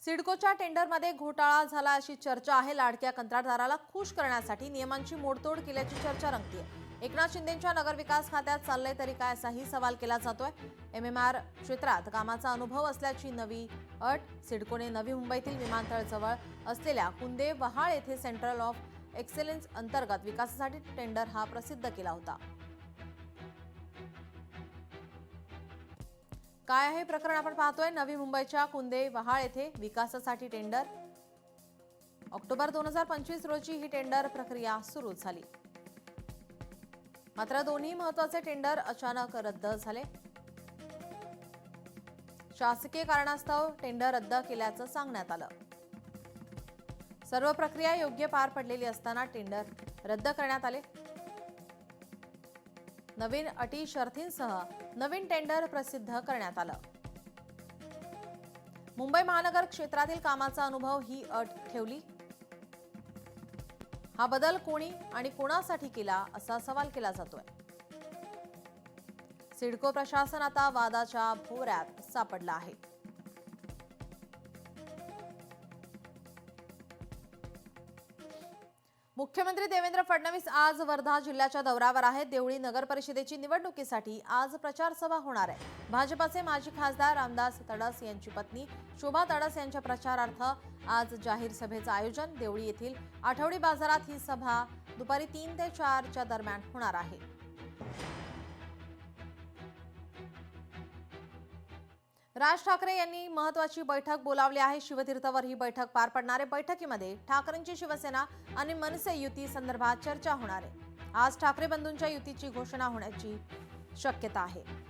सिडकोच्या टेंडरमध्ये घोटाळा झाला अशी चर्चा आहे। लाडक्या कंत्राटदाराला खुश करण्यासाठी नियमांची मोडतोड केल्याची चर्चा रंगतीये। एकनाथ शिंदेंच्या नगरविकास खात्यात चाललंय तरी काय असाही सवाल केला जातोय। एमएमआर क्षेत्रात कामाचा अनुभव असल्याची नवी अट। सिडकोने नवी मुंबईतील विमानतळ जवळ असलेल्या कुंदे वहाळ येथे सेंटर ऑफ एक्सलन्स अंतर्गत विकासासाठी टेंडर हा प्रसिद्ध केला होता। काय आहे प्रकरण आपण पाहतोय। नवी मुंबईच्या कुंदे वहाळ येथे विकासासाठी टेंडर। ऑक्टोबर 2025 रोजी ही टेंडर प्रक्रिया सुरू झाली, मात्र दोन्ही महत्त्वाचे टेंडर अचानक रद्द झाले। शासकीय कारणास्तव टेंडर रद्द केल्याचं सांगण्यात आलं। सर्व प्रक्रिया योग्य पार पडलेली असताना टेंडर रद्द करण्यात आले। नवीन अटी शर्तींसह नवीन टेंडर प्रसिद्ध करण्यात आलं। मुंबई महानगर क्षेत्रातील कामाचा अनुभव ही अट ठेवली। हा बदल कोणी आणि कोणासाठी केला असा सवाल केला जातोय। सिडको प्रशासन आता वादाच्या भोवऱ्यात सापडला आहे। मुख्यमंत्री देवेंद्र फडणवीस आज वर्धा जिल्ह्याच्या दौऱ्यावर आहेत। देवळी नगर परिषदेची निवडणुकीसाठी आज प्रचार सभा होणार आहे। भाजपाचे माजी खासदार रामदास तडस यांची पत्नी शोभा तडस यांच्या प्रचारार्थ आज जाहीर सभेचं आयोजन। देवळी येथील आठवडी बाजारात ही सभा दुपारी 3 ते 4 च्या दरम्यान होणार आहे। राज ठाकरे यांनी महत्त्वाची बैठक बोलावली आहे। शिवतीर्थवर ही बैठक पार पडणार आहे। बैठकीमध्ये ठाकरेंची शिवसेना आणि मनसे युती संदर्भात चर्चा होणार आहे। आज ठाकरे बंधूंच्या युतीची घोषणा होण्याची शक्यता आहे।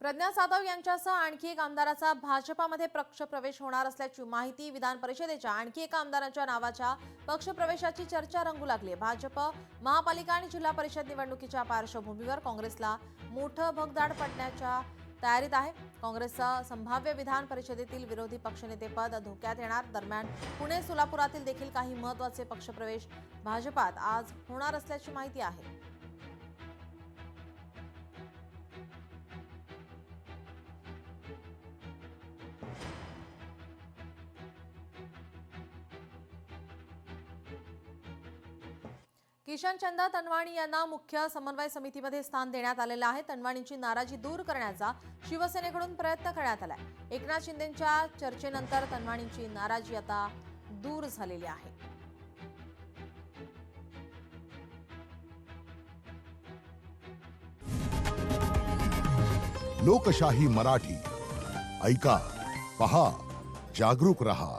प्रज्ञा सातव यांच्यासह आणखी एक आमदाराचा भाजपामध्ये पक्षप्रवेश होणार असल्याची माहिती। विधान परिषदेच्या आणखी एका आमदारांच्या नावाच्या पक्षप्रवेशाची चर्चा रंगू लागली। भाजप महापालिका आणि जिल्हा परिषद निवडणुकीच्या पार्श्वभूमीवर काँग्रेसला मोठं भगदाड पडण्याच्या तयारीत आहे। काँग्रेसचं संभाव्य विधान परिषदेतील विरोधी पक्षनेतेपद धोक्यात येणार। दरम्यान पुणे सोलापुरातील देखील काही महत्त्वाचे पक्षप्रवेश भाजपात आज होणार असल्याची माहिती आहे। किशनचंदा तनवाणी यांना मुख्य समन्वय समितीमध्ये स्थान देण्यात आलेलं आहे। तनवाणींची नाराजी दूर करण्याचा शिवसेनेकडून प्रयत्न करण्यात आलाय। एकनाथ शिंदेंच्या चर्चेनंतर तनवाणींची नाराजी आता दूर झालेली आहे। लोकशाही मराठी ऐका, पहा, जागरूक रहा।